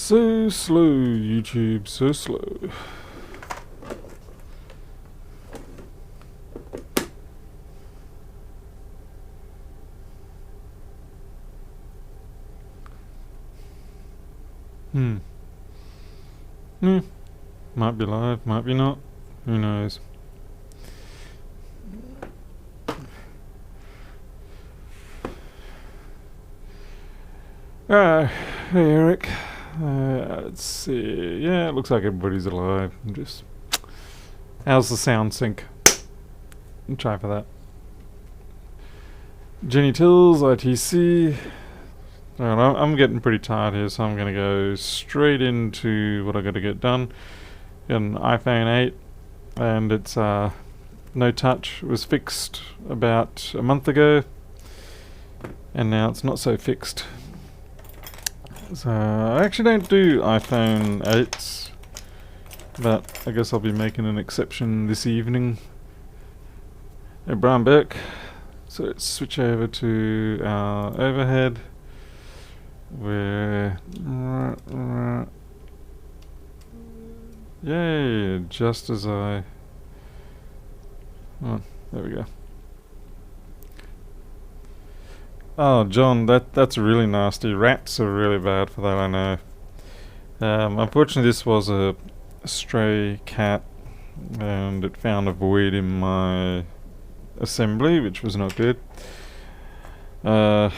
So slow, YouTube, so slow. Hmm. Might be live, might be not. Who knows? Hey Eric. Let's see. Yeah, it looks like everybody's alive. How's the sound sync? Try for that. Jenny Tills, ITC. Alright, I'm getting pretty tired here, so I'm going to go straight into what I got to get done. Got an iPhone 8, and it's no touch. It was fixed about a month ago, and now it's not so fixed. So I actually don't do iPhone 8s, but I guess I'll be making an exception this evening. Hey, Brian Burke. So let's switch over to our overhead. Where yay, just as oh, there we go. Oh, John, that's really nasty. Rats are really bad for that, I know. Unfortunately, this was a stray cat, and it found a void in my assembly, which was not good. Yeah,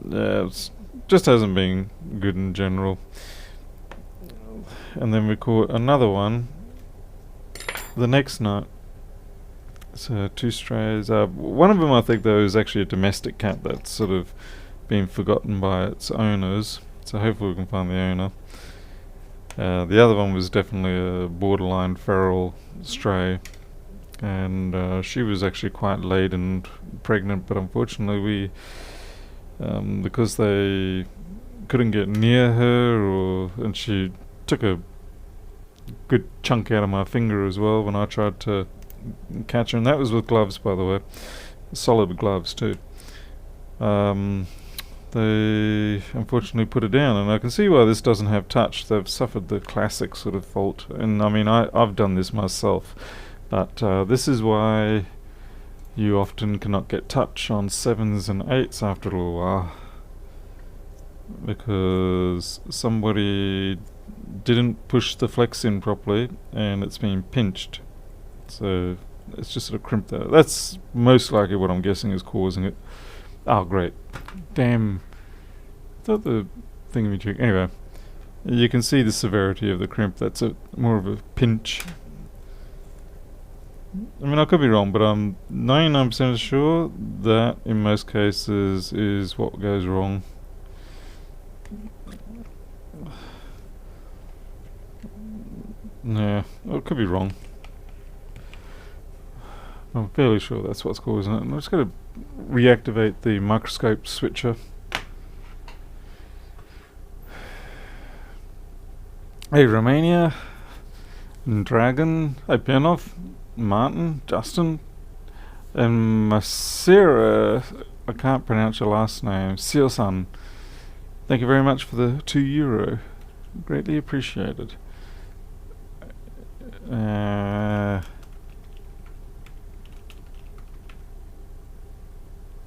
it just hasn't been good in general. And then we caught another one the next night. So 2 strays. One of them, I think, though, is actually a domestic cat that's sort of been forgotten by its owners. So hopefully we can find the owner. The other one was definitely a borderline feral stray, and she was actually quite late and pregnant, but unfortunately we because they couldn't get near her, and she took a good chunk out of my finger as well when I tried to catch her, and that was with gloves, by the way, solid gloves too. They unfortunately put it down, and I can see why this doesn't have touch. They've suffered the classic sort of fault, and I mean I've done this myself, but this is why you often cannot get touch on 7s and 8s after a little while, because somebody didn't push the flex in properly and it's been pinched. So it's just sort of crimped there. That's most likely what I'm guessing is causing it. Oh, great. Damn. Thought the thing would be tricky. Anyway, you can see the severity of the crimp. That's more of a pinch. I mean, I could be wrong, but I'm 99% sure that in most cases is what goes wrong. Yeah, I could be wrong. I'm fairly sure that's what's causing it. And I'm just going to reactivate the microscope switcher. Hey, Romania, Dragon, hey, Penov, Martin, Justin, and Masira, I can't pronounce your last name, Siosan. Thank you very much for the €2. Greatly appreciated.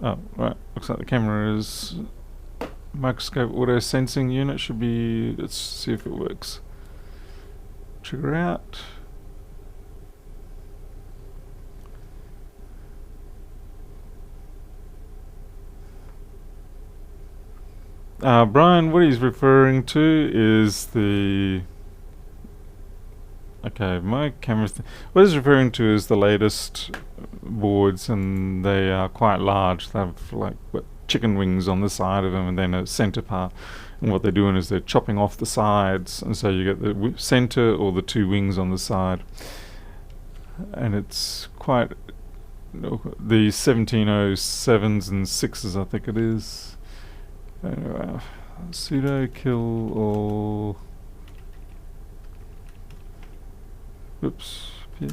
Oh, right. Looks like the camera's microscope auto sensing unit should be. Let's see if it works. Trigger out. Brian, what he's referring to is the. Okay, my camera's. What he's referring to is the latest boards, and they are quite large. They have like chicken wings on the side of them, and then a center part. And what they're doing is they're chopping off the sides, and so you get the center or the 2 wings on the side. And it's quite the 1707s and 6s, I think it is. Anyway, sudo kill all. Oops. Yeah.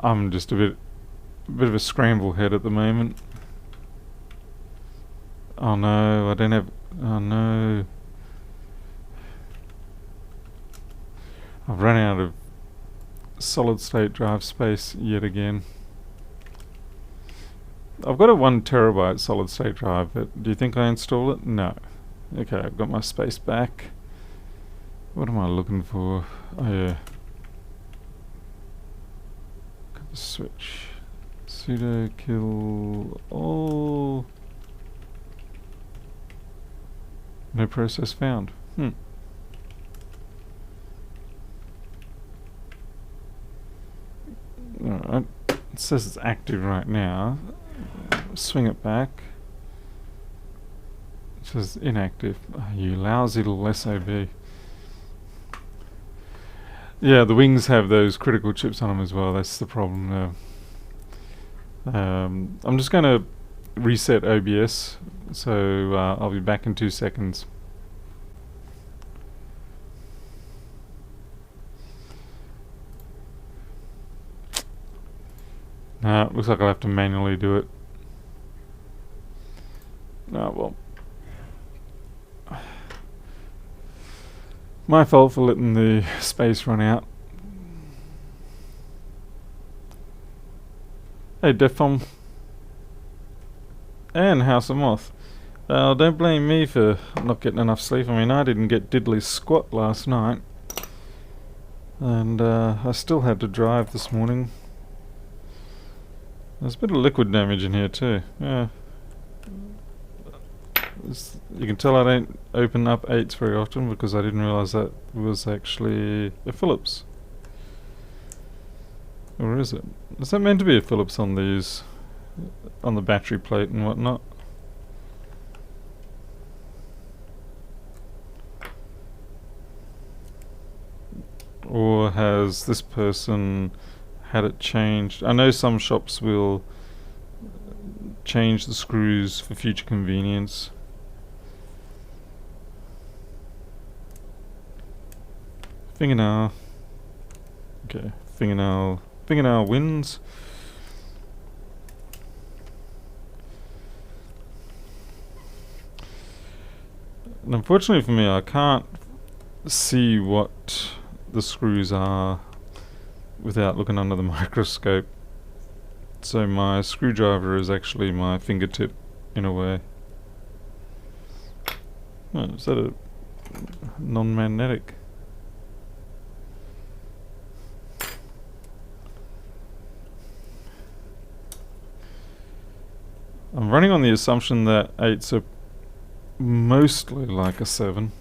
I'm just a bit of a scramble head at the moment. Oh no, I don't have Oh no. I've run out of solid state drive space yet again. I've got a 1 terabyte solid state drive, but do you think I install it? No. Okay, I've got my space back. What am I looking for? Oh yeah. Switch. Sudo kill all. No process found. Alright. It says it's active right now. Swing it back. It says inactive. Oh, you lousy little SOB. Yeah, the wings have those critical chips on them as well. That's the problem there. I'm just going to reset OBS, so I'll be back in 2 seconds. Looks like I'll have to manually do it. Well. My fault for letting the space run out. Hey, Defom. And House of Moth. Don't blame me for not getting enough sleep. I mean, I didn't get diddly squat last night. And I still had to drive this morning. There's a bit of liquid damage in here too. Yeah. You can tell I don't open up 8s very often because I didn't realise that was actually a Phillips. Or is it? Is that meant to be a Phillips on these, on the battery plate and whatnot? Or has this person had it changed? I know some shops will change the screws for future convenience. Fingernail. Okay, fingernail wins. And unfortunately for me, I can't see what the screws are without looking under the microscope. So my screwdriver is actually my fingertip in a way. Oh, is that a non-magnetic? I'm running on the assumption that 8s are mostly like a 7.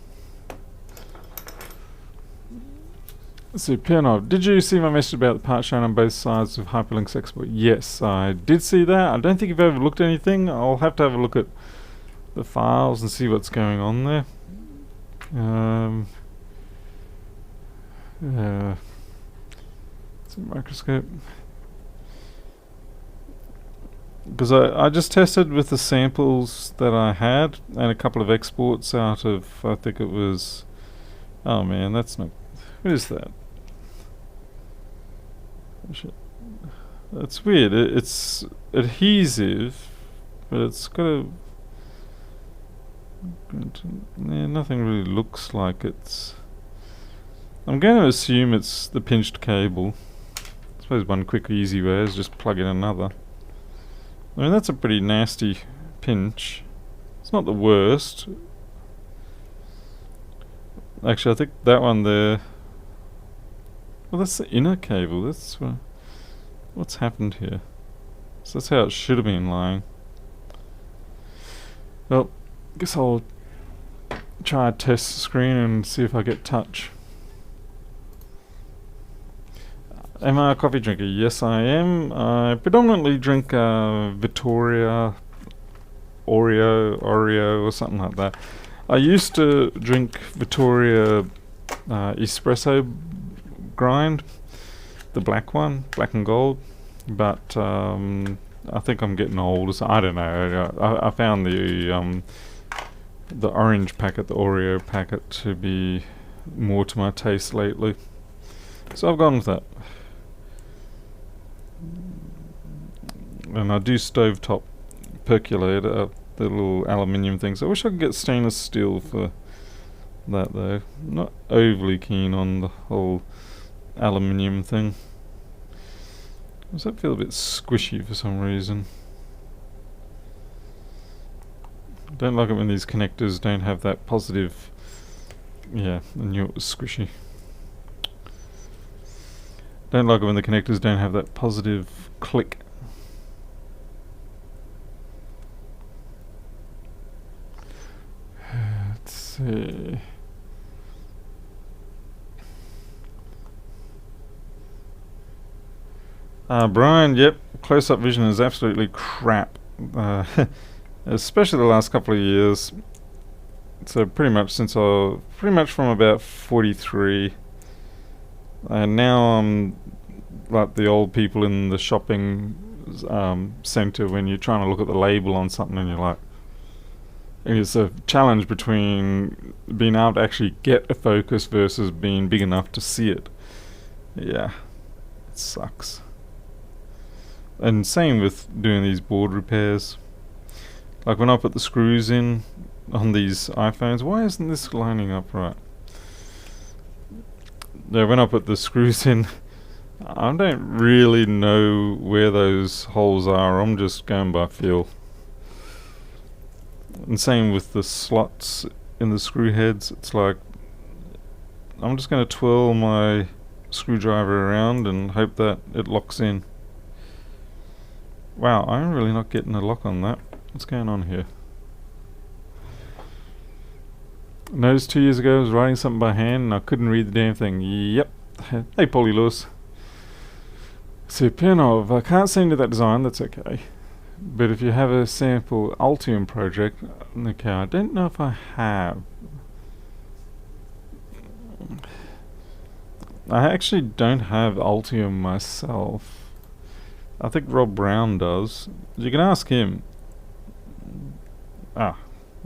Let's see, Pianov, did you see my message about the part shown on both sides of Hyperlink's export? Yes, I did see that. I don't think you've overlooked anything. I'll have to have a look at the files and see what's going on there. It's a microscope. Because I just tested with the samples that I had and a couple of exports out of, I think it was, oh man, that's not, what is that? That's weird. It's adhesive, but it's got a, yeah, nothing really looks like it's, I'm going to assume it's the pinched cable. I suppose one quick easy way is just plug in another. I mean, that's a pretty nasty pinch. It's not the worst. Actually, I think that one there, well, that's the inner cable. That's what's happened here. So that's how it should have been lying. Well, I guess I'll try a test screen and see if I get touch. Am I a coffee drinker? Yes, I am. I predominantly drink Victoria, Oreo, or something like that. I used to drink Victoria espresso grind, the black one, black and gold, but I think I'm getting old. So I don't know. I found the orange packet, the Oreo packet, to be more to my taste lately, so I've gone with that. And I do stovetop percolate. the little aluminium things. I wish I could get stainless steel for that though. Not overly keen on the whole aluminium thing. Does that feel a bit squishy for some reason? Don't like it when these connectors don't have that positive. Yeah, I knew it was squishy. Don't like it when the connectors don't have that positive click. Let's see. Brian, yep, close-up vision is absolutely crap. Especially the last couple of years. So pretty much from about 43. And now I'm like the old people in the shopping centre when you're trying to look at the label on something and you're like, it's a challenge between being able to actually get a focus versus being big enough to see it. Yeah, it sucks. And same with doing these board repairs. Like when I put the screws in on these iPhones, why isn't this lining up right? Yeah, when I put the screws in, I don't really know where those holes are. I'm just going by feel. And same with the slots in the screw heads. It's like I'm just going to twirl my screwdriver around and hope that it locks in. Wow, I'm really not getting a lock on that. What's going on here? Noticed 2 years ago I was writing something by hand and I couldn't read the damn thing. Yep. Hey, Polly Lewis. So, Pinov, I can't send you that design, that's okay. But if you have a sample Altium project, okay, I don't know if I have. I actually don't have Altium myself. I think Rob Brown does. You can ask him. Ah,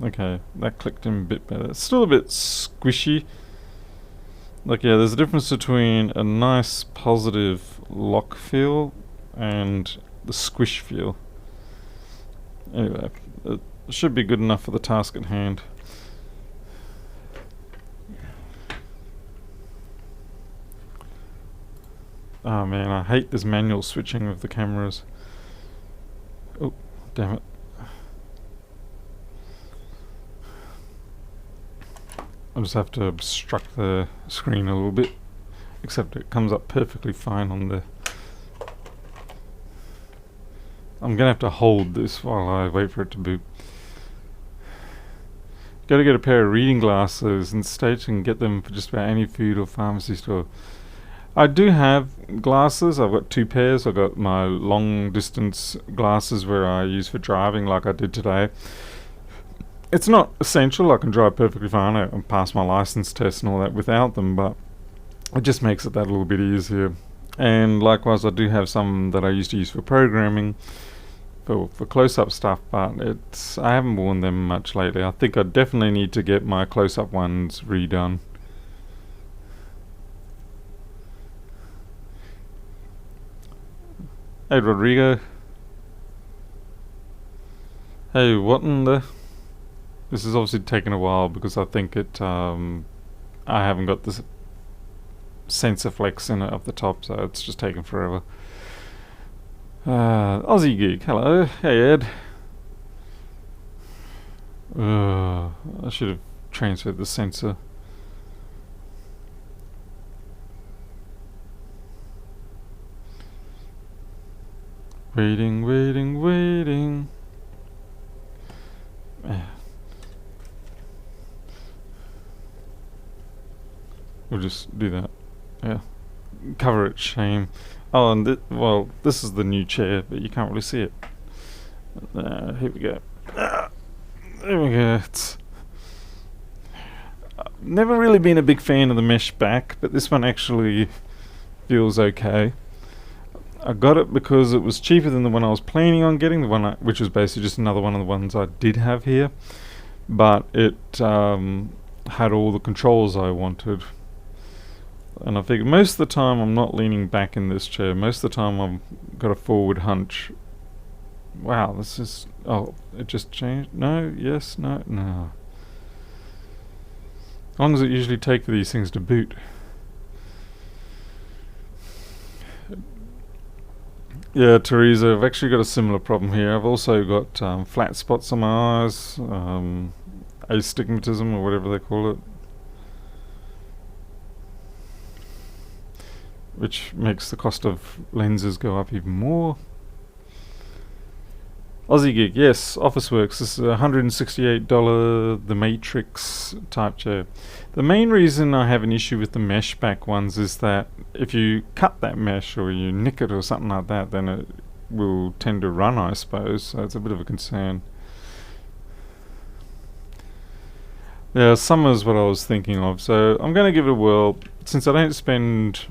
okay, that clicked in a bit better. It's still a bit squishy. Like, yeah, there's a difference between a nice positive lock feel and the squish feel. Anyway, it should be good enough for the task at hand. Oh man, I hate this manual switching of the cameras. Oh, damn it. I just have to obstruct the screen a little bit. Except it comes up perfectly fine on the... I'm gonna have to hold this while I wait for it to boot. Gotta get a pair of reading glasses in States and get them for just about any food or pharmacy store. I do have glasses. I've got 2 pairs. I've got my long distance glasses where I use for driving like I did today. It's not essential. I can drive perfectly fine. I pass my license test and all that without them, but it just makes it that little bit easier. And likewise I do have some that I used to use for programming for close-up stuff, but I haven't worn them much lately. I think I definitely need to get my close-up ones redone. Hey Rodrigo. Hey, what in the... This is obviously taking a while because I think I haven't got this sensor flex in it up the top, so it's just taking forever. Aussie Geek, hello. Hey Ed. I should have transferred the sensor. Waiting, waiting, waiting. We'll just do that. Yeah. Cover it, shame. Oh, and well, this is the new chair, but you can't really see it. Here we go. There we go. I've never really been a big fan of the mesh back, but this one actually feels okay. I got it because it was cheaper than the one I was planning on getting, which was basically just another one of the ones I did have here, but it had all the controls I wanted. And I figured most of the time I'm not leaning back in this chair. Most of the time I've got a forward hunch. Wow, this is... Oh, it just changed? No, yes, no, no. How long does it usually take for these things to boot? Yeah, Teresa, I've actually got a similar problem here. I've also got flat spots on my eyes, astigmatism or whatever they call it, which makes the cost of lenses go up even more. Aussie Gig, yes, Officeworks. This is $168 The Matrix type chair. The main reason I have an issue with the mesh back ones is that if you cut that mesh or you nick it or something like that, then it will tend to run, I suppose. So it's a bit of a concern. Yeah, summer's what I was thinking of. So I'm going to give it a whirl. Since I don't spend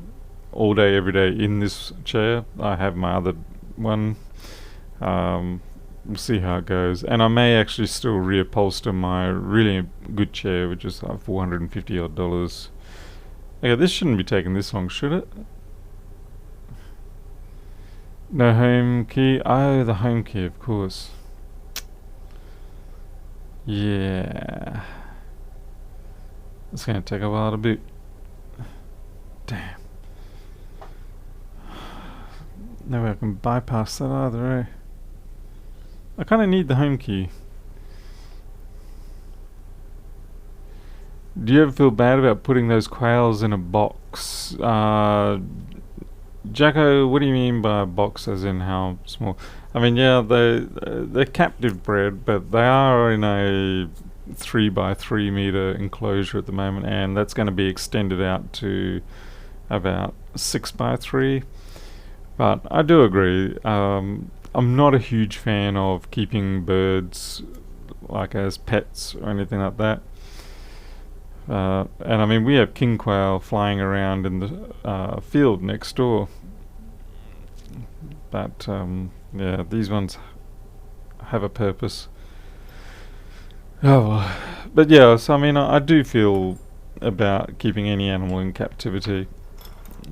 all day every day in this chair, I have my other one. We'll see how it goes, and I may actually still reupholster my really good chair, which is like $450 odd. Okay, this shouldn't be taking this long, should it? No home key. Oh, the home key, of course. Yeah, it's gonna take a while to boot. Damn. No way I can bypass that either, eh? I kind of need the home key. Do you ever feel bad about putting those quails in a box? Jacko, what do you mean by a box, as in how small? I mean, yeah, they're captive bred, but they are in a 3 by 3 meter enclosure at the moment, and that's going to be extended out to about 6 by 3. But I do agree. I'm not a huge fan of keeping birds like as pets or anything like that. And I mean, we have king quail flying around in the field next door. But yeah, these ones have a purpose. Oh, well. But yeah, so I mean, I do feel about keeping any animal in captivity.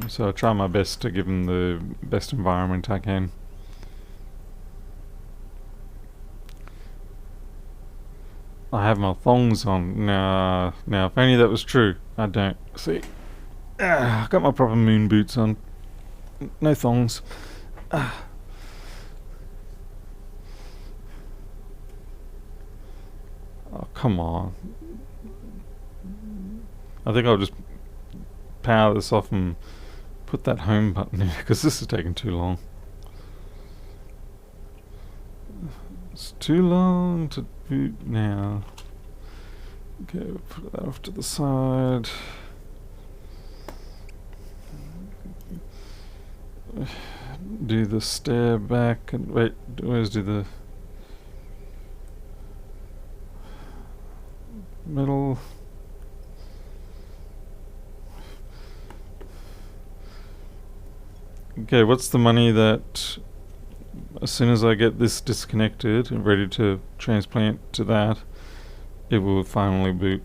So I try my best to give them the best environment I can. I have my thongs on. Now, if only that was true. I don't. See? I got my proper moon boots on. No thongs. Oh, come on. I think I'll just power this off and put that home button in, because this is taking too long. It's too long to boot now. Okay, we'll put that off to the side. Do the stair back and wait, always do the middle. Okay, what's the money that as soon as I get this disconnected and ready to transplant to that, it will finally boot?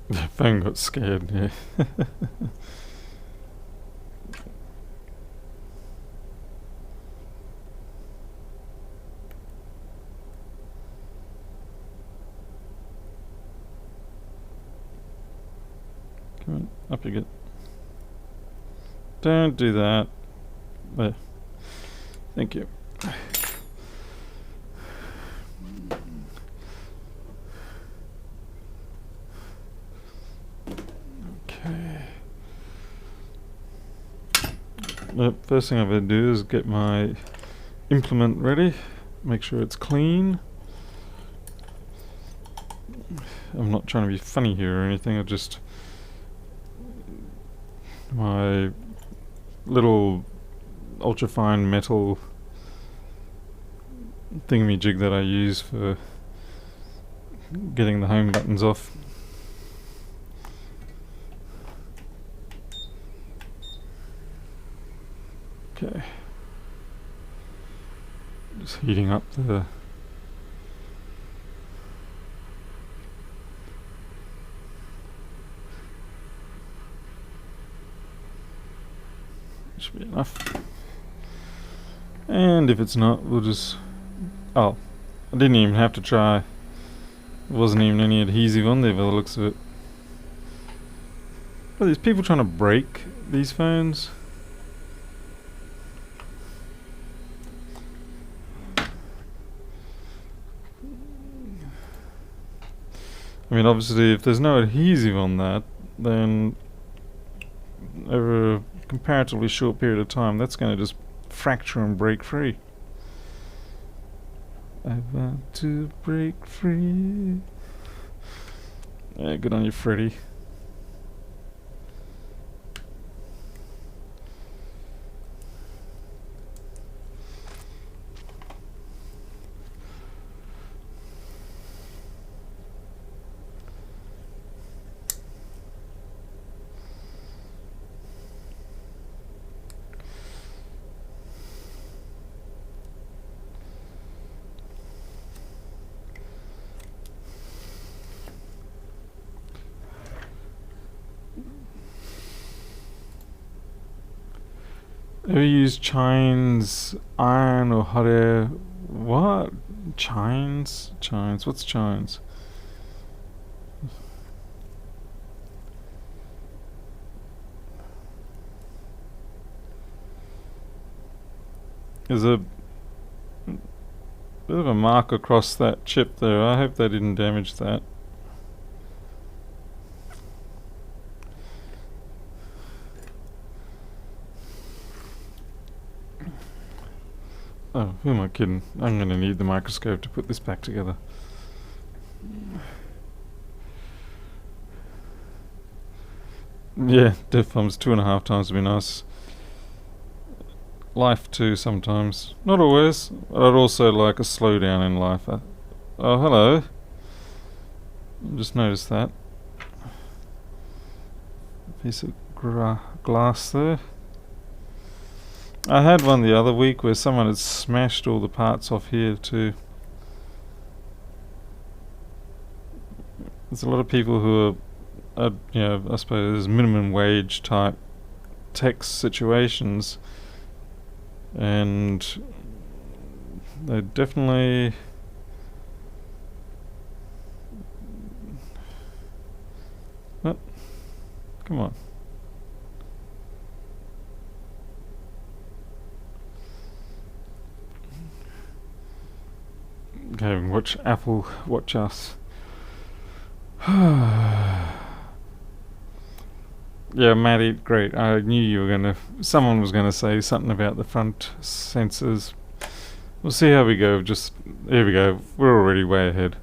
The phone got scared, yeah. Come on, up you get. Don't do that. There. Thank you. The first thing I'm going to do is get my implement ready, make sure it's clean. I'm not trying to be funny here or anything, I just... my little ultrafine metal thingamajig that I use for getting the home buttons off. heating up the... Should be enough. And if it's not, we'll just... Oh, I didn't even have to try. There wasn't even any adhesive on there by the looks of it. Are these people trying to break these phones? I mean, obviously, if there's no adhesive on that, then over a comparatively short period of time, that's going to just fracture and break free. I want to break free. Yeah, good on you, Freddy. Ever use Chines iron or hot air? What? Chines? Chines? What's Chines? There's a bit of a mark across that chip there. I hope they didn't damage that. Oh, who am I kidding? I'm going to need the microscope to put this back together. Yeah, death bombs 2.5 times would be nice. Life too sometimes. Not always, but I'd also like a slowdown in life. Oh, hello. Just noticed that. Piece of glass there. I had one the other week where someone had smashed all the parts off here too. There's a lot of people who are, you know, I suppose minimum wage type tech situations, and they definitely oh, come on. Okay, watch Apple, watch us. Yeah, Maddie, great. I knew you were gonna... Someone was gonna say something about the front sensors. We'll see how we go. Just... Here we go. We're already way ahead.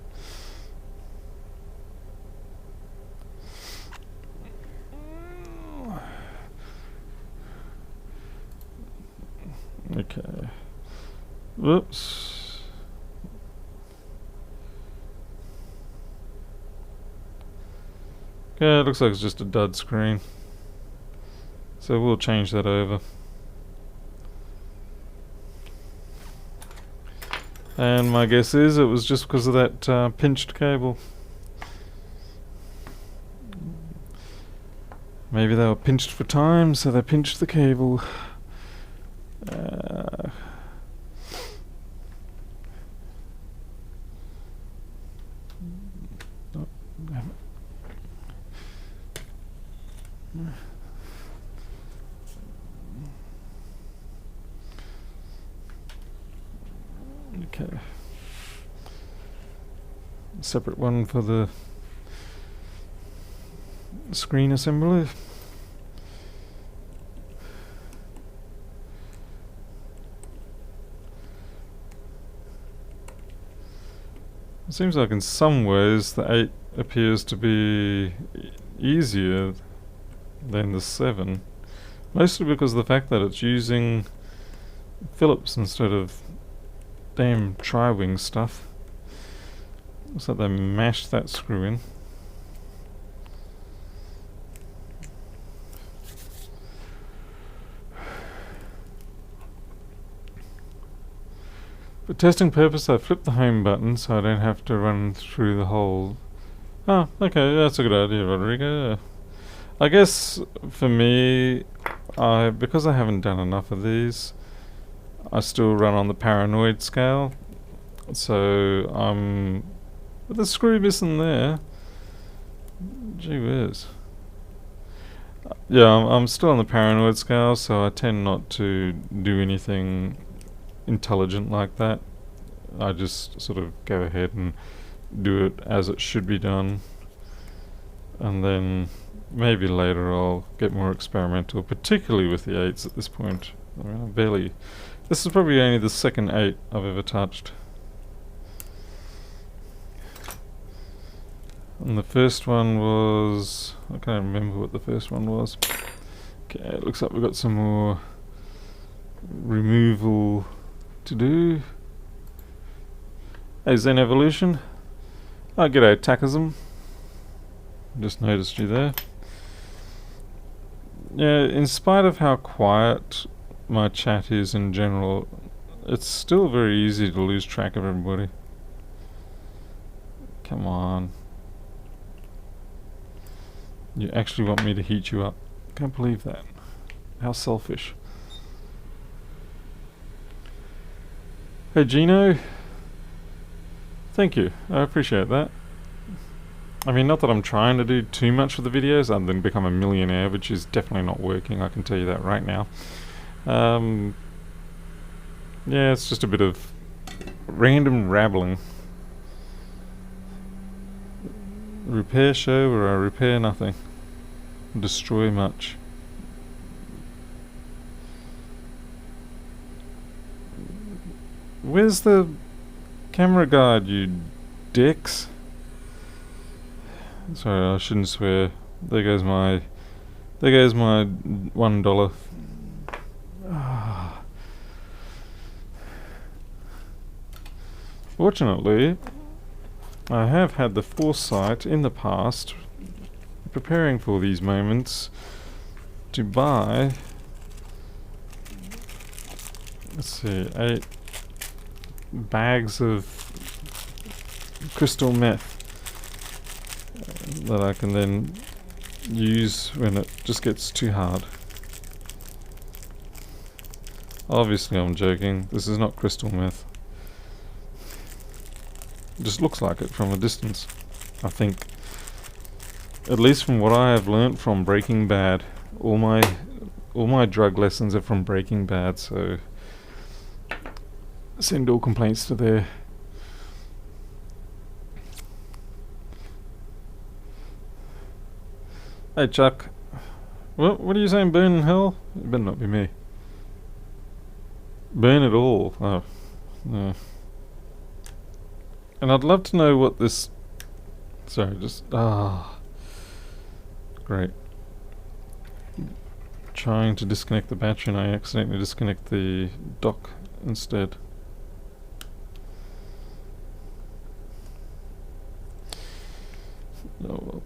Okay. Whoops. Yeah, it looks like it's just a dud screen. So we'll change that over. And my guess is it was just because of that pinched cable. Maybe they were pinched for time, so they pinched the cable. Okay. Separate one for the screen assembly. It seems like in some ways the 8 appears to be easier than the 7. Mostly because of the fact that it's using Phillips instead of damn tri-wing stuff. Looks like they mashed that screw in. For testing purpose, I flip the home button so I don't have to run through the whole... Oh, okay, that's a good idea, Rodrigo. I guess for me, because I haven't done enough of these, I still run on the paranoid scale. So I'm with the screw missing there. Gee whiz. Yeah, I'm still on the paranoid scale, so I tend not to do anything intelligent like that. I just sort of go ahead and do it as it should be done, and then maybe later I'll get more experimental, particularly with the 8s at this point. I mean, I barely... This is probably only the second 8 I've ever touched. And the first one was... I can't remember what the first one was. Okay, it looks like we've got some more removal to do. Hey, Zen Evolution. Oh, g'day, Takism. Just noticed you there. Yeah, in spite of how quiet my chat is in general, it's still very easy to lose track of everybody. Come on. You actually want me to heat you up? Can't believe that. How selfish. Hey Gino. Thank you. I appreciate that. I mean, not that I'm trying to do too much with the videos other than become a millionaire, which is definitely not working, I can tell you that right now. Yeah, it's just a bit of random rabbling. Repair show where I repair nothing. Destroy much. Where's the camera guard, you dicks? Sorry, I shouldn't swear. There goes my $1. Fortunately, I have had the foresight in the past, preparing for these moments, to buy, let's see, 8 bags of crystal meth that I can then use when it just gets too hard. Obviously I'm joking, this is not crystal meth. It just looks like it from a distance, I think. At least from what I have learnt from Breaking Bad. All my drug lessons are from Breaking Bad, so send all complaints to there. Hey Chuck, what are you saying, burn in hell? It better not be me. Burn it all. Oh, no. And I'd love to know what this... Sorry, just... Great. Trying to disconnect the battery and I accidentally disconnect the dock instead. Oh well.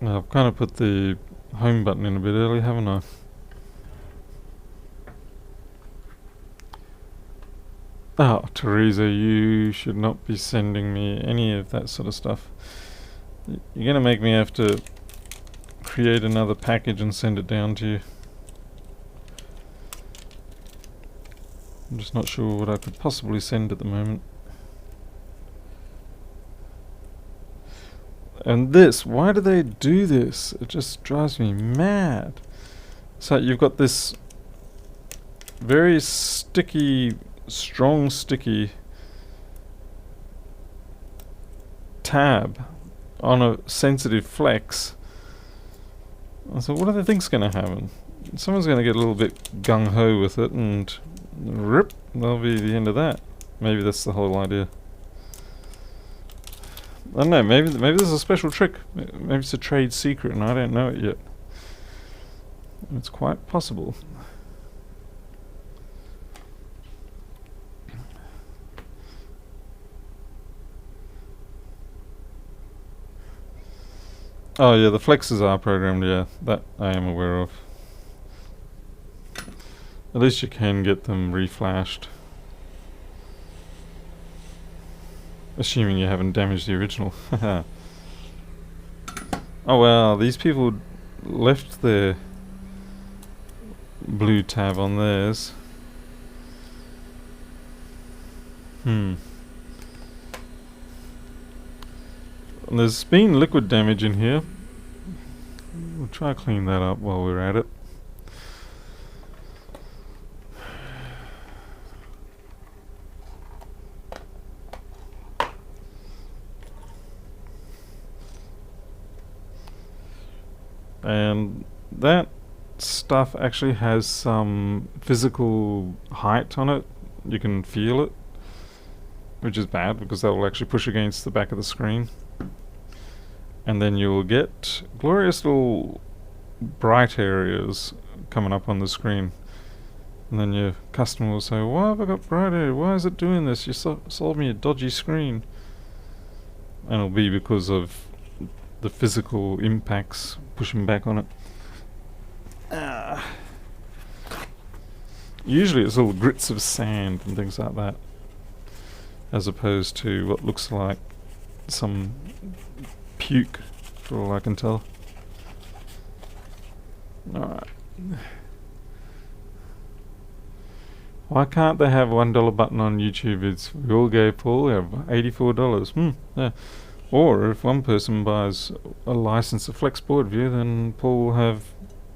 Now, I've kind of put the home button in a bit early, haven't I? Oh, Teresa, you should not be sending me any of that sort of stuff. You're gonna make me have to create another package and send it down to you. I'm just not sure what I could possibly send at the moment. And this, why do they do this? It just drives me mad. So you've got this very sticky, strong sticky tab on a sensitive flex. So what do they think's going to happen? Someone's going to get a little bit gung-ho with it and rip, that'll be the end of that. Maybe that's the whole idea. I don't know, maybe there's a special trick. Maybe it's a trade secret and I don't know it yet. It's quite possible. Oh yeah, the flexes are programmed, yeah. That I am aware of. At least you can get them reflashed. Assuming you haven't damaged the original. Oh wow, these people left their blue tab on theirs. And there's been liquid damage in here. We'll try to clean that up while we're at it. And that stuff actually has some physical height on it. You can feel it, which is bad because that will actually push against the back of the screen. And then you'll get glorious little bright areas coming up on the screen. And then your customer will say, why have I got bright area? Why is it doing this? You sold me a dodgy screen. And it'll be because of the physical impacts pushing back on it. Usually it's little grits of sand and things like that, as opposed to what looks like some puke, for all I can tell. Alright. Why can't they have $1 button on YouTube? It's we all go, Paul, we have $84. Yeah. Or if one person buys a license of Flexboard View, then Paul will have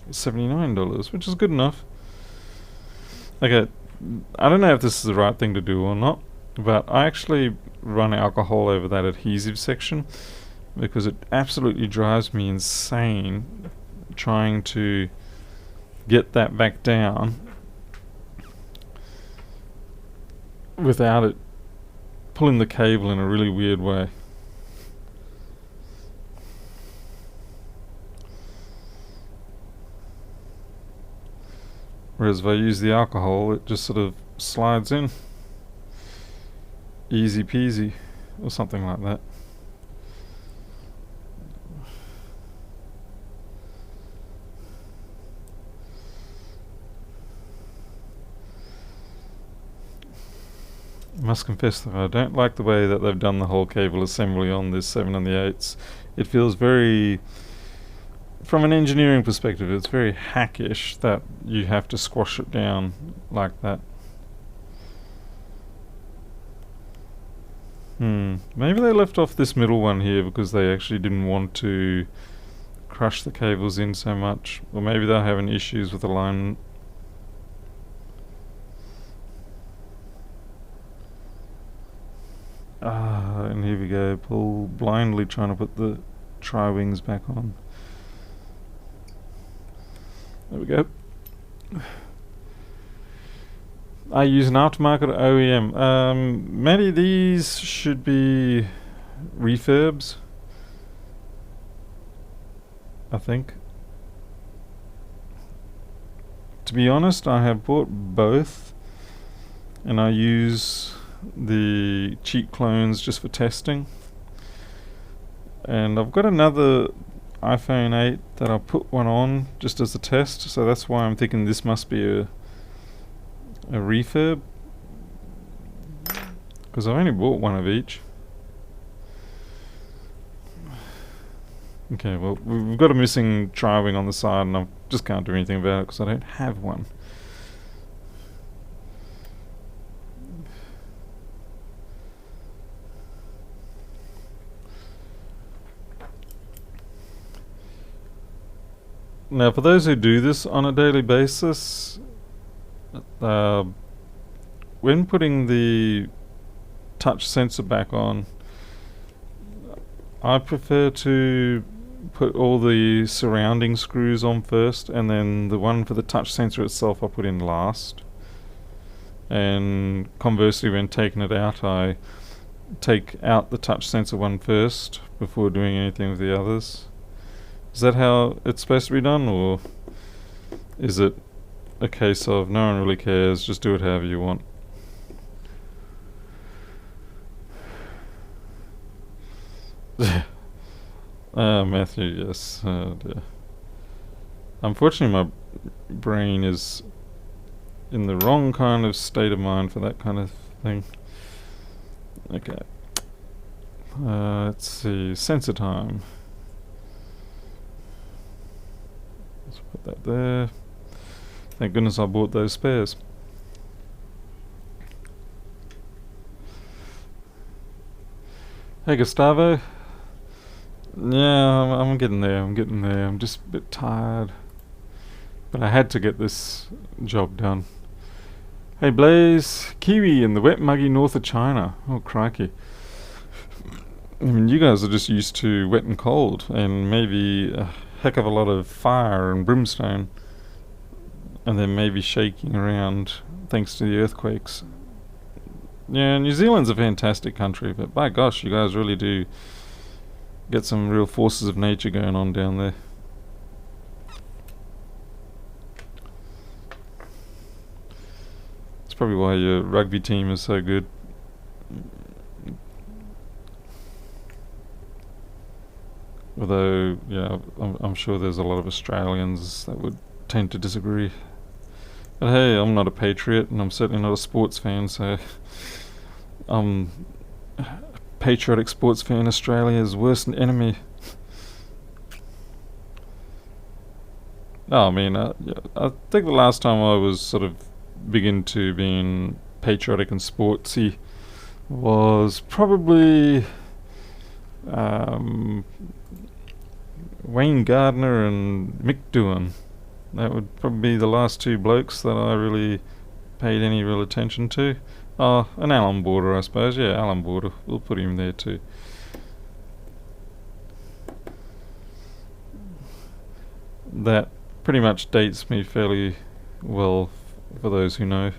$79, which is good enough. Okay, I don't know if this is the right thing to do or not, but I actually run alcohol over that adhesive section because it absolutely drives me insane trying to get that back down without it pulling the cable in a really weird way. Whereas if I use the alcohol, it just sort of slides in. Easy peasy, or something like that. I must confess though, I don't like the way that they've done the whole cable assembly on this 7 and the 8s. It feels very, from an engineering perspective, it's very hackish that you have to squash it down like that. Maybe they left off this middle one here because they actually didn't want to crush the cables in so much. Or maybe they're having issues with alignment. And here we go, Paul blindly trying to put the tri-wings back on. There we go. I use an aftermarket OEM. Many of these should be refurbs, I think. To be honest, I have bought both, and I use the cheap clones just for testing. And I've got another iPhone 8 that I'll put one on just as a test, so that's why I'm thinking this must be a refurb, because I've only bought one of each. Okay, well we've got a missing tri-wing on the side and I just can't do anything about it because I don't have one. Now for those who do this on a daily basis, when putting the touch sensor back on, I prefer to put all the surrounding screws on first, and then the one for the touch sensor itself I put in last. And conversely, when taking it out, I take out the touch sensor one first before doing anything with the others. Is that how it's supposed to be done, or is it a case of no one really cares, just do it however you want? Matthew, yes. Dear. Unfortunately, my brain is in the wrong kind of state of mind for that kind of thing. Okay. Let's see. Sensor time. Let's put that there. Thank goodness I bought those spares. Hey Gustavo. Yeah, I'm getting there. I'm getting there. I'm just a bit tired, but I had to get this job done. Hey Blaze, Kiwi in the wet muggy north of China. Oh crikey. I mean, you guys are just used to wet and cold, and maybe a heck of a lot of fire and brimstone, and then maybe shaking around thanks to the earthquakes. Yeah, New Zealand's a fantastic country, but by gosh, you guys really do get some real forces of nature going on down there. That's probably why your rugby team is so good. Although, yeah, I'm sure there's a lot of Australians that would tend to disagree. But hey, I'm not a patriot, and I'm certainly not a sports fan, so a patriotic sports fan, Australia's worst enemy. No, I mean, yeah, I think the last time I was sort of big into being patriotic and sportsy was probably um, Wayne Gardner and Mick Doohan. That would probably be the last two blokes that I really paid any real attention to. Oh, and Alan Border, I suppose. Yeah, Alan Border. We'll put him there too. That pretty much dates me fairly well, for those who know.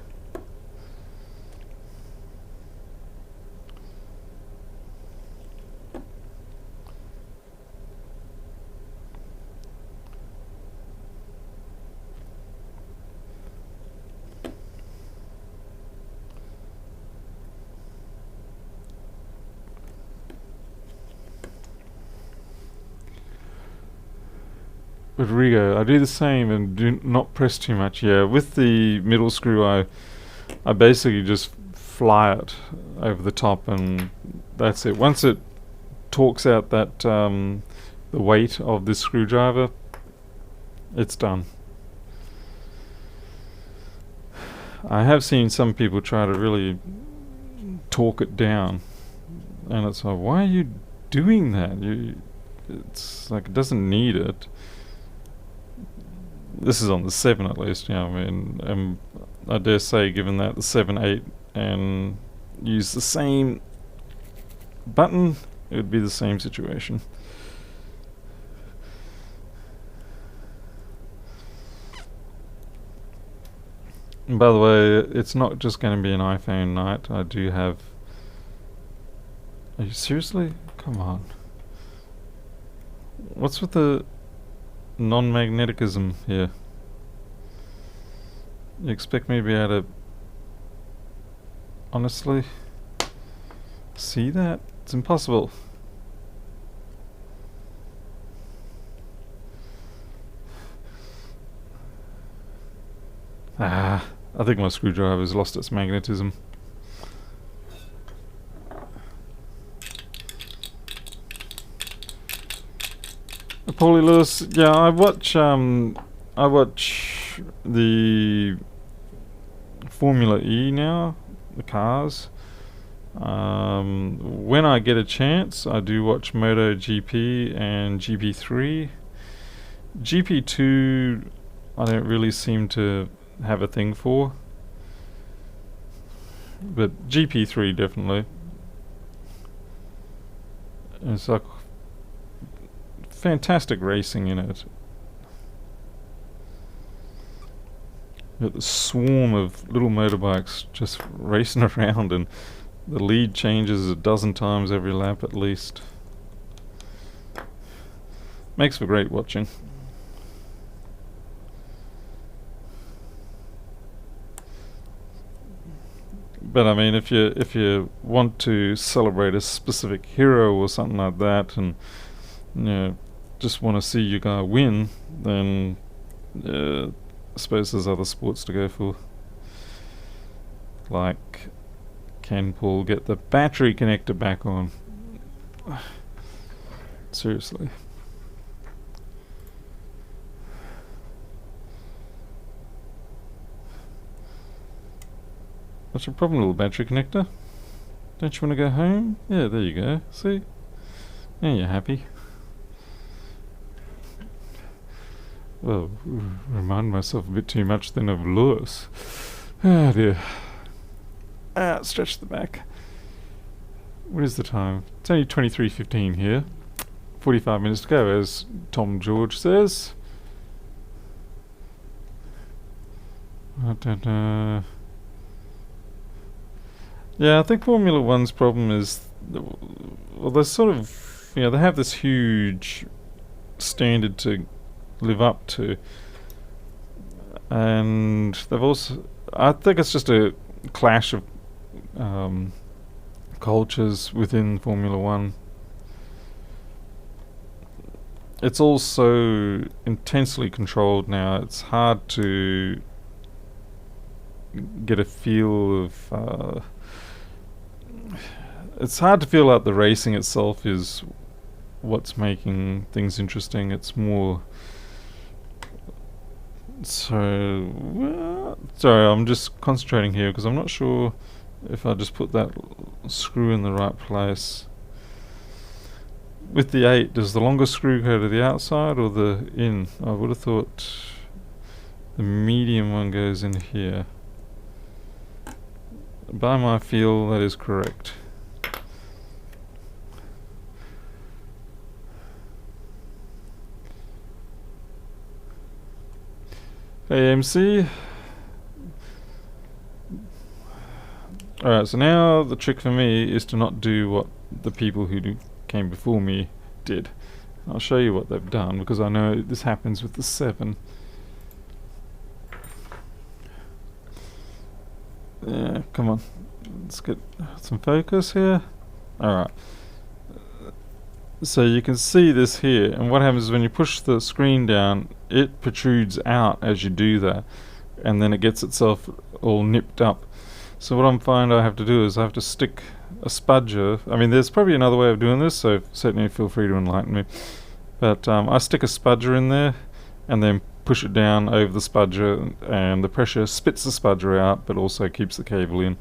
Rodrigo, I do the same and do not press too much. Yeah, with the middle screw, I basically just fly it over the top, and that's it. Once it torques out that the weight of this screwdriver, it's done. I have seen some people try to really torque it down, and it's like, why are you doing that? It's like it doesn't need it. This is on the 7 at least, you know what I mean? I dare say, given that the 7, 8, and use the same button, it would be the same situation. And by the way, it's not just going to be an iPhone night. I do have... Are you seriously? Come on. What's with the non-magneticism here? You expect me to be able to honestly see that? It's impossible. I think my screwdriver's lost its magnetism. Paulie Lewis, yeah, I watch the Formula E now, the cars. When I get a chance, I do watch MotoGP and GP3. GP2, I don't really seem to have a thing for, but GP3 definitely. It's like fantastic racing in it. Got the swarm of little motorbikes just racing around, and the lead changes a dozen times every lap at least. Makes for great watching. But I mean, if you want to celebrate a specific hero or something like that, and just want to see you guy win, then I suppose there's other sports to go for. Like, can Paul get the battery connector back on? Seriously. What's your problem, little battery connector? Don't you want to go home? Yeah, there you go. See? Now you're happy. Well, remind myself a bit too much then of Lewis. Oh dear. Stretch the back. What is the time? It's only 23:15 here. 45 minutes to go, as Tom George says. Yeah, I think Formula One's problem is, well, they're sort of, they have this huge standard to live up to, and they've also, I think it's just a clash of cultures within Formula One. It's all so intensely controlled now, it's hard to get a feel of it's hard to feel like the racing itself is what's making things interesting. It's more sorry, I'm just concentrating here because I'm not sure if I just put that screw in the right place. With the 8, does the longer screw go to the outside or the in? I would have thought the medium one goes in here. By my feel, that is correct. AMC. Alright, so now the trick for me is to not do what the people who came before me did. I'll show you what they've done because I know this happens with the 7. Yeah, come on. Let's get some focus here. Alright. So you can see this here, and what happens is when you push the screen down, it protrudes out as you do that, and then it gets itself all nipped up. So what I'm finding I have to do is I have to stick a spudger. I mean, there's probably another way of doing this, so certainly feel free to enlighten me. But I stick a spudger in there, and then push it down over the spudger, and the pressure spits the spudger out, but also keeps the cable in.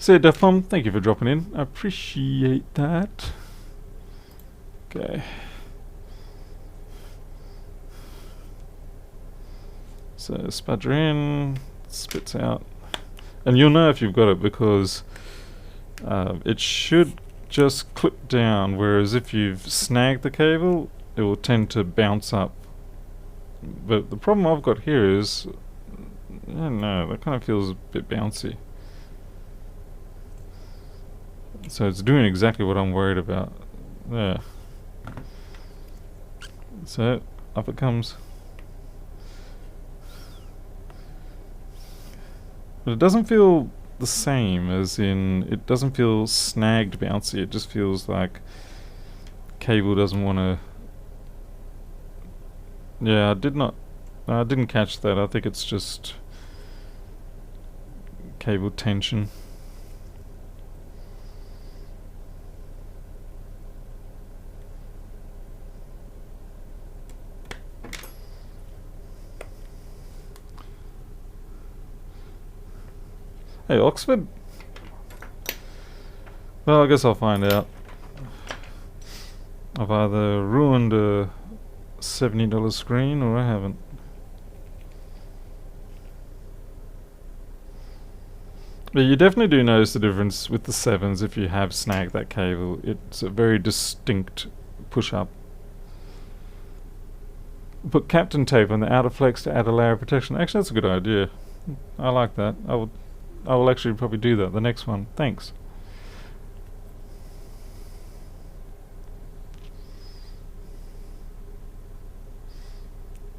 So Defcom, thank you for dropping in. I appreciate that. Okay. So spudger in, spits out. And you'll know if you've got it because it should just clip down, whereas if you've snagged the cable, it will tend to bounce up. But the problem I've got here is, I don't know, that kind of feels a bit bouncy. So it's doing exactly what I'm worried about. There. So, up it comes. But it doesn't feel the same, as in, it doesn't feel snagged bouncy, it just feels like cable doesn't want to... Yeah, I didn't catch that. I think it's just cable tension. Hey, Oxford? Well, I guess I'll find out. I've either ruined a $70 screen or I haven't. But you definitely do notice the difference with the 7s if you have snagged that cable. It's a very distinct push-up. Put Captain tape on the outer flex to add a layer of protection. Actually, that's a good idea. I like that. I will actually probably do that the next one. Thanks.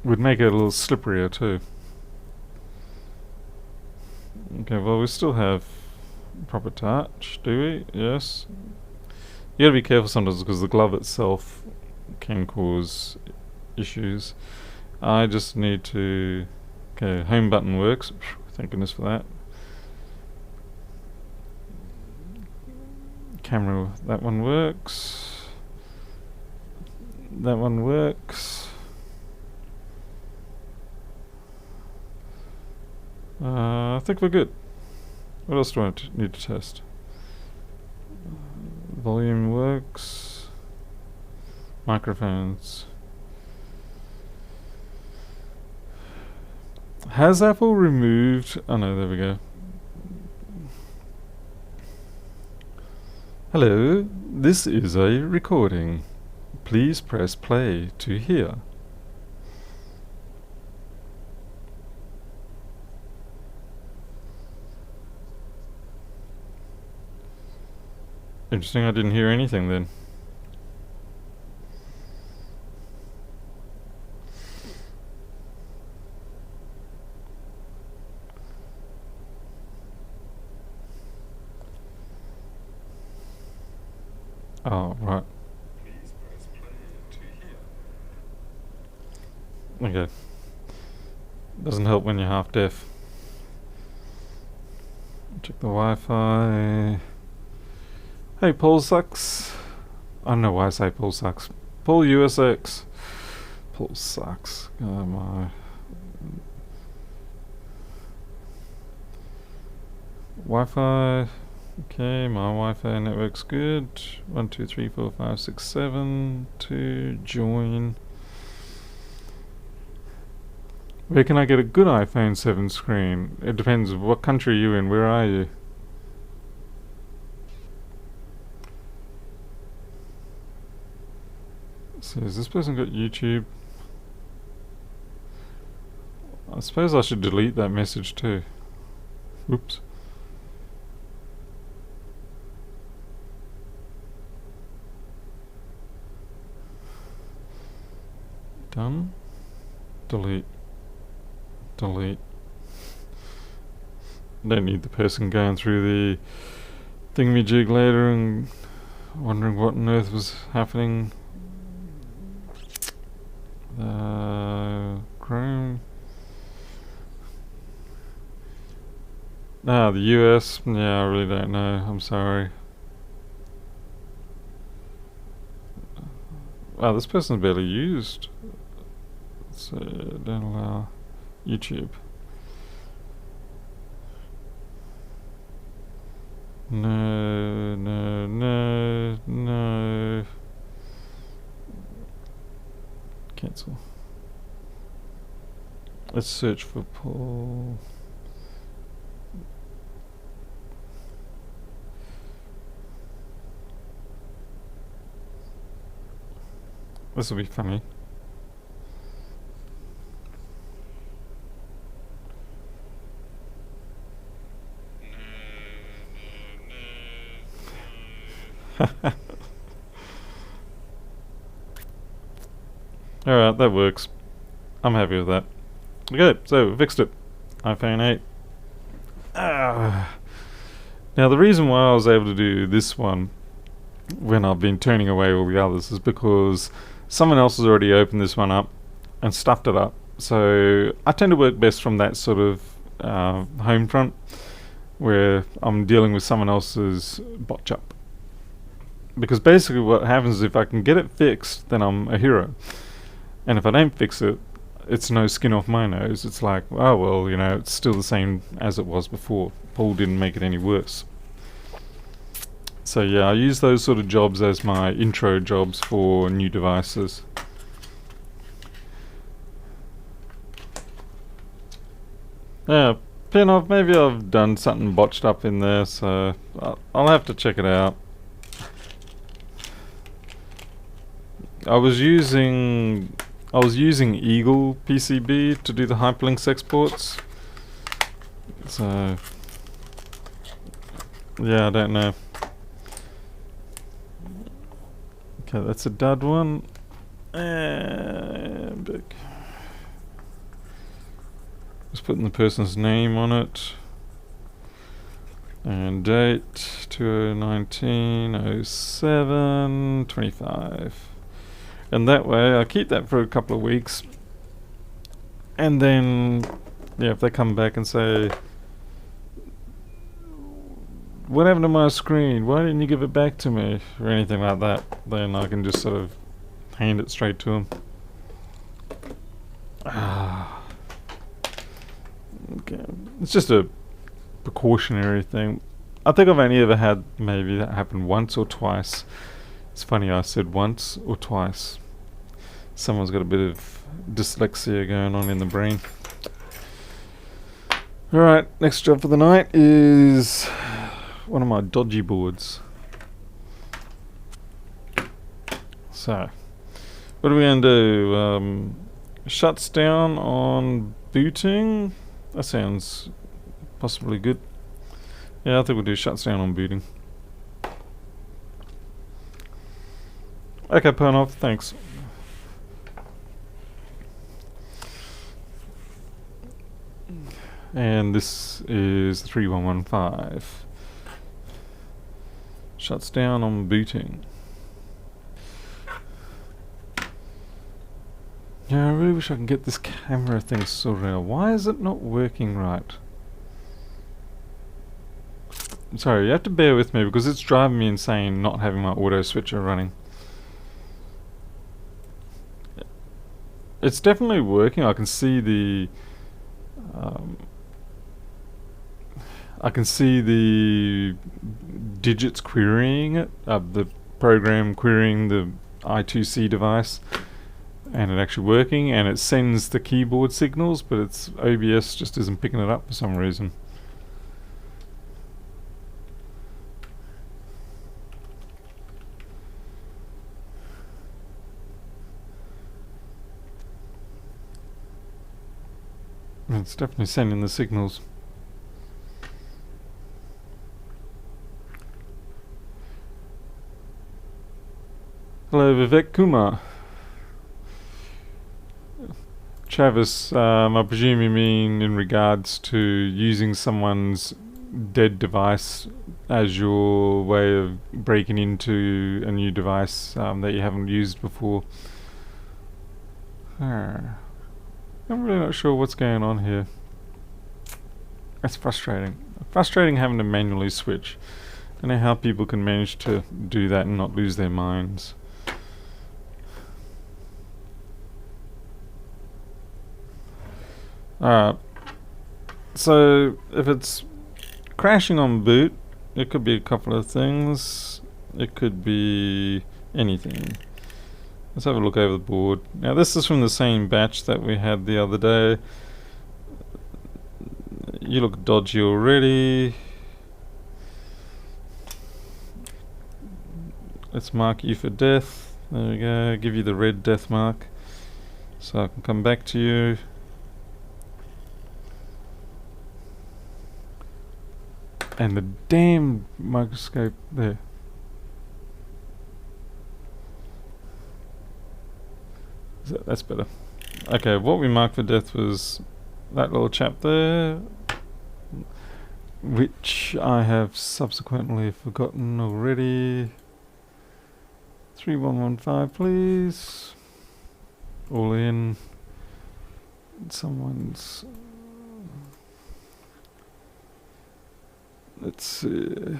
Would make it a little slipperier too. Okay, well we still have proper touch, do we? Yes. You gotta be careful sometimes because the glove itself can cause issues. I just need to... Okay, home button works. Thank goodness for that. Camera, that one works. That one works. I think we're good. What else do I need to test? Volume works. Microphones. Has Apple removed... Oh no, there we go. Hello, this is a recording. Please press play to hear. Interesting, I didn't hear anything then. Oh, right. Please press play to hear. Okay. Doesn't help when you're half deaf. Check the Wi-Fi. Hey, Paul sucks. I don't know why I say Paul sucks. Paul USX. Paul sucks. Oh my. Wi-Fi. Okay, my Wi-Fi network's good. 1, 2, 3, 4, 5, 6, 7. To join. Where can I get a good iPhone 7 screen? It depends. What country are you in? Where are you? So has this person got YouTube? I suppose I should delete that message too. Oops. Done. Delete. Delete. Don't need the person going through the thingamajig later and wondering what on earth was happening. Chrome. The US. Yeah, I really don't know. I'm sorry. Wow, this person's barely used. So don't allow YouTube. No, no, no, no. Cancel. Let's search for Paul. This will be funny. Alright, that works. I'm happy with that. Okay, so we fixed it. iPhone 8. Now the reason why I was able to do this one when I've been turning away all the others is because someone else has already opened this one up and stuffed it up. So I tend to work best from that sort of home front where I'm dealing with someone else's botch up. Because basically what happens is if I can get it fixed, then I'm a hero. And if I don't fix it, it's no skin off my nose. It's like, oh well, you know, it's still the same as it was before. Paul didn't make it any worse. So yeah, I use those sort of jobs as my intro jobs for new devices. Yeah, pin off, maybe I've done something botched up in there, so I'll have to check it out. I was using Eagle PCB to do the hyperlinks exports. So yeah, I don't know. Okay, that's a dud one. And big. Just putting the person's name on it. And date 2019-07-25. And that way I keep that for a couple of weeks. And then, yeah, if they come back and say, what happened to my screen? Why didn't you give it back to me? Or anything like that. Then I can just sort of hand it straight to them. Okay. It's just a precautionary thing. I think I've only ever had maybe that happen once or twice. It's funny I said once or twice. Someone's got a bit of dyslexia going on in the brain. Alright, next job for the night is one of my dodgy boards. So, what are we going to do? Shuts down on booting. That sounds possibly good. Yeah, I think we'll do shuts down on booting. Okay, Pernov, thanks. And this is 3115. Shuts down on booting. Yeah, I really wish I could get this camera thing sorted out. Why is it not working right? I'm sorry, you have to bear with me because it's driving me insane not having my auto switcher running. It's definitely working. I can see the digits querying it, the program querying the I2C device, and it actually working, and it sends the keyboard signals, but its OBS just isn't picking it up for some reason. It's definitely sending the signals. Hello, Vivek Kumar. Travis, I presume you mean in regards to using someone's dead device as your way of breaking into a new device that you haven't used before. I'm really not sure what's going on here. That's frustrating. Frustrating having to manually switch. I don't know how people can manage to do that and not lose their minds. Alright, so if it's crashing on boot, it could be a couple of things. It could be anything. Let's have a look over the board. Now this is from the same batch that we had the other day. You look dodgy already. Let's mark you for death. There we go, give you the red death mark so I can come back to you. And the damn microscope there. That's better. Okay, what we marked for death was that little chap there, which I have subsequently forgotten already. 3115, please. All in. Someone's. Let's see.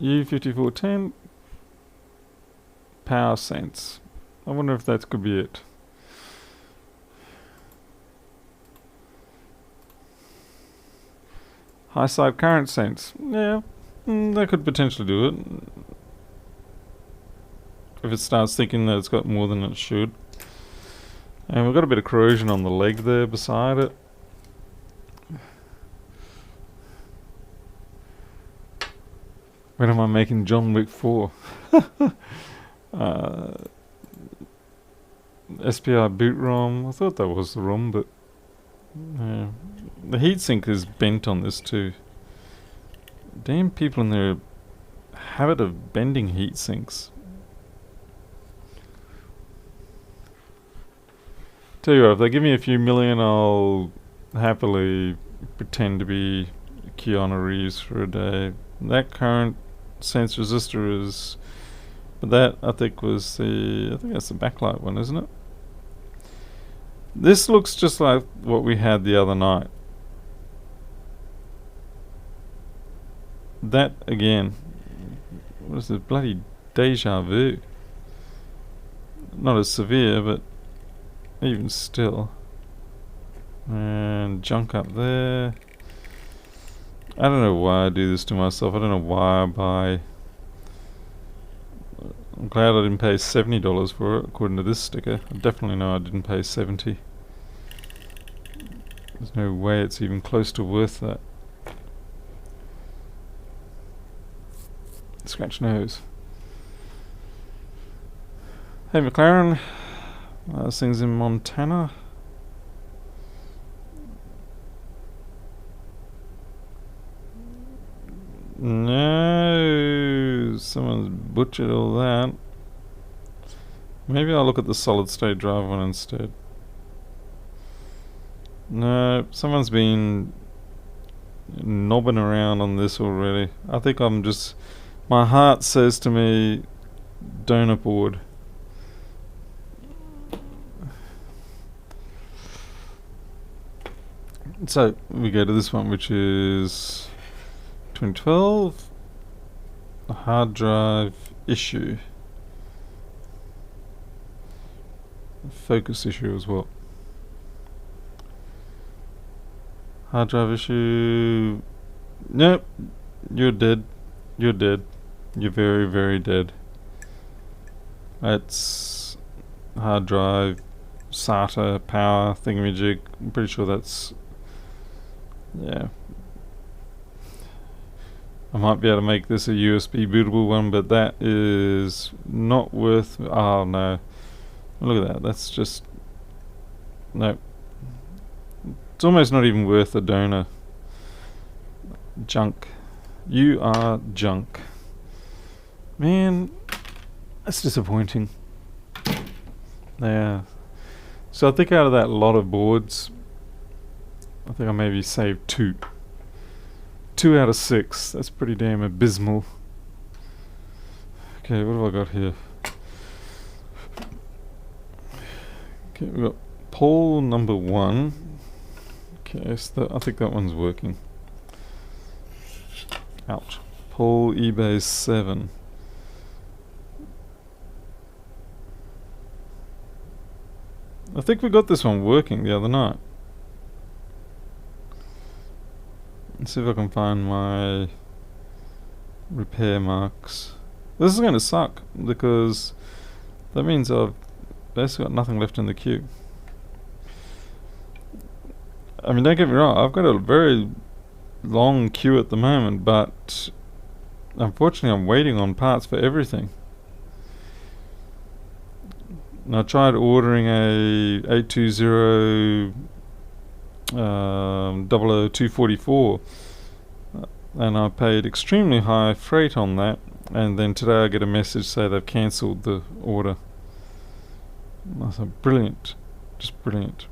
U5410 power sense. I wonder if that could be it. High side current sense. Yeah, that could potentially do it. If it starts thinking that it's got more than it should. And we've got a bit of corrosion on the leg there beside it. When am I making John Wick 4? SPI boot ROM. I thought that was the ROM, but yeah. The heatsink is bent on this too. Damn people in their habit of bending heatsinks. Tell you what, if they give me a few million, I'll happily pretend to be Keanu Reeves for a day. That current sense resistor is... But that, I think, was the... I think that's the backlight one, isn't it? This looks just like what we had the other night. That, again... What is it? Bloody deja vu. Not as severe, but... even still. And junk up there. I don't know why I do this to myself. I don't know why I buy... I'm glad I didn't pay $70 for it, according to this sticker. I definitely know I didn't pay $70. There's no way it's even close to worth that. Scratch nose. Hey McLaren. This thing's in Montana. No, someone's butchered all that. Maybe I'll look at the solid state drive one instead. No, someone's been knobbing around on this already. I think I'm just... My heart says to me, donut board. So we go to this one, which is 2012. A hard drive issue. Focus issue as well. Hard drive issue. Nope. You're dead. You're dead. You're very, very dead. That's hard drive, SATA, power, thingamajig. I'm pretty sure that's... Yeah. I might be able to make this a USB bootable one, but that is not worth... Oh no. Look at that. That's just... No. It's almost not even worth a donor. Junk. You are junk. Man, that's disappointing. Yeah. So I think out of that lot of boards, I think I maybe saved 2. 2 out of 6. That's pretty damn abysmal. Okay, what have I got here? Okay, we've got poll number 1. Okay, so I think that one's working. Ouch. Poll eBay 7. I think we got this one working the other night. Let's see if I can find my repair marks. This is going to suck because that means I've basically got nothing left in the queue. I mean, don't get me wrong, I've got a very long queue at the moment, but unfortunately I'm waiting on parts for everything. And I tried ordering a 820 00244 and I paid extremely high freight on that, and then today I get a message say they've cancelled the order. I thought, brilliant, just brilliant.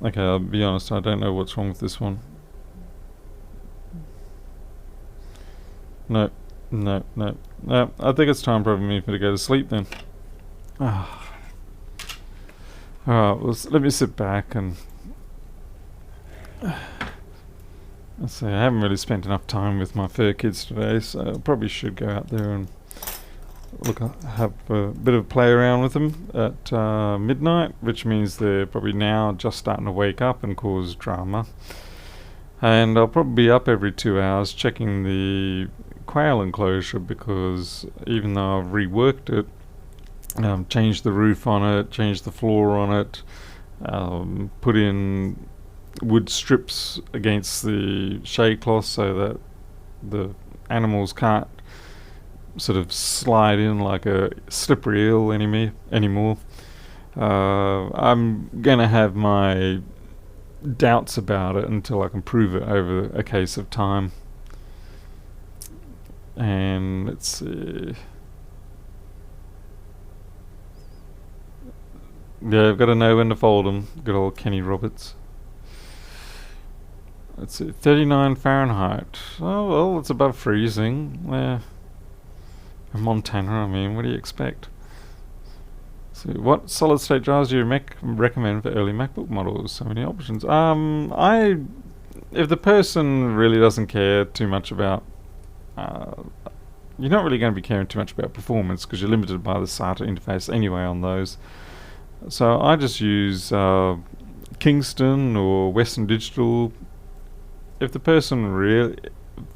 Okay, I'll be honest, I don't know what's wrong with this one. No, no, no, no. I think it's time probably for me to go to sleep then. Alright, well, let me sit back and... Let's see, I haven't really spent enough time with my fur kids today, so I probably should go out there and have a bit of a play around with them at midnight, which means they're probably now just starting to wake up and cause drama. And I'll probably be up every 2 hours checking the quail enclosure, because even though I've reworked it, changed the roof on it, changed the floor on it, put in wood strips against the shade cloth so that the animals can't sort of slide in like a slippery eel anymore. I'm gonna have my doubts about it until I can prove it over a case of time. And let's see. Yeah, I've got to know when to fold them. Good old Kenny Roberts. Let's see, 39 Fahrenheit. Oh, well, it's above freezing. Yeah. In Montana, I mean, what do you expect? So, what solid-state drives do you recommend for early MacBook models? So many options. If the person really doesn't care too much about, uh, you're not really going to be caring too much about performance because you're limited by the SATA interface anyway on those. So I just use Kingston or Western Digital. If the person really,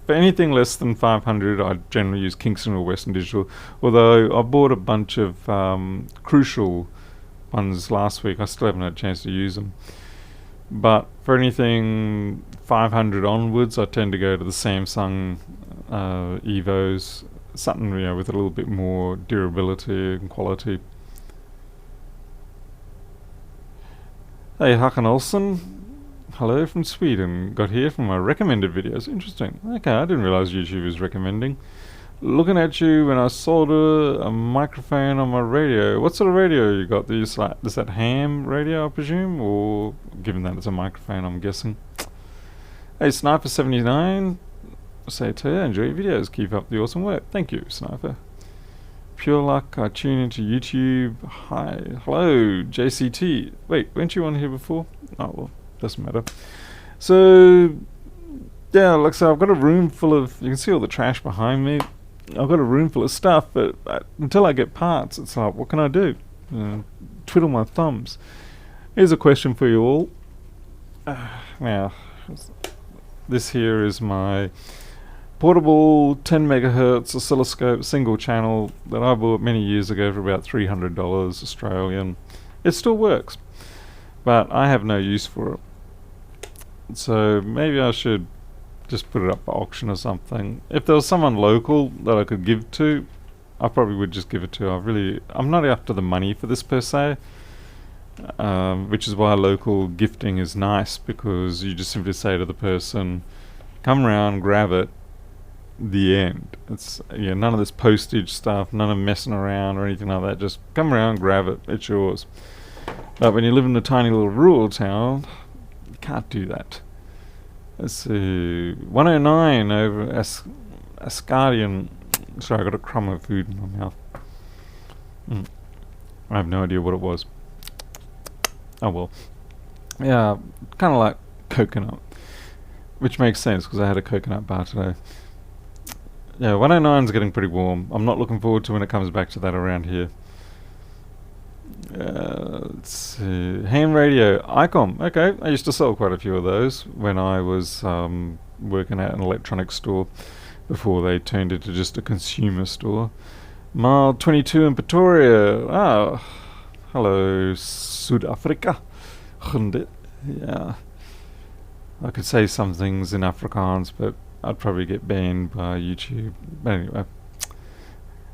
for anything less than 500, I generally use Kingston or Western Digital. Although I bought a bunch of Crucial ones last week, I still haven't had a chance to use them. But for anything 500 onwards, I tend to go to the Samsung Evos, something with a little bit more durability and quality. Hey, Hakan Olsen. Hello from Sweden. Got here from my recommended videos. Interesting. Okay, I didn't realize YouTube was recommending. Looking at you when I solder a microphone on my radio. What sort of radio you got? Is that ham radio, I presume? Or given that it's a microphone, I'm guessing. Hey, Sniper79. Say to you, enjoy your videos. Keep up the awesome work. Thank you, Sniper. Pure luck, I tune into YouTube. Hi. Hello, JCT. Wait, weren't you on here before? Oh, well. Doesn't matter. So, yeah, like I said, I've got a room full of, you can see all the trash behind me. I've got a room full of stuff, but until I get parts, it's like, what can I do? Twiddle my thumbs. Here's a question for you all. Now, this here is my portable 10 megahertz oscilloscope single channel that I bought many years ago for about $300 Australian. It still works, but I have no use for it. So maybe I should just put it up for auction or something. If there was someone local that I could give to, I probably would just give it to. I'm not after the money for this per se, which is why local gifting is nice, because you just simply say to the person, come around, grab it, the end. It's none of this postage stuff, none of messing around or anything like that. Just come around, grab it, it's yours. But when you live in a tiny little rural town, you can't do that. Let's see, 109 over Ascardian. Sorry, I got a crumb of food in my mouth. I have no idea what it was. Oh well. Yeah, kind of like coconut, which makes sense because I had a coconut bar today. Yeah, 109 is getting pretty warm. I'm not looking forward to when it comes back to that around here. Let's see. Ham radio, ICOM. Okay, I used to sell quite a few of those when I was working at an electronics store before they turned into just a consumer store. Mile 22 in Pretoria. Ah, hello, South Africa. Yeah, I could say some things in Afrikaans, but I'd probably get banned by YouTube. But anyway,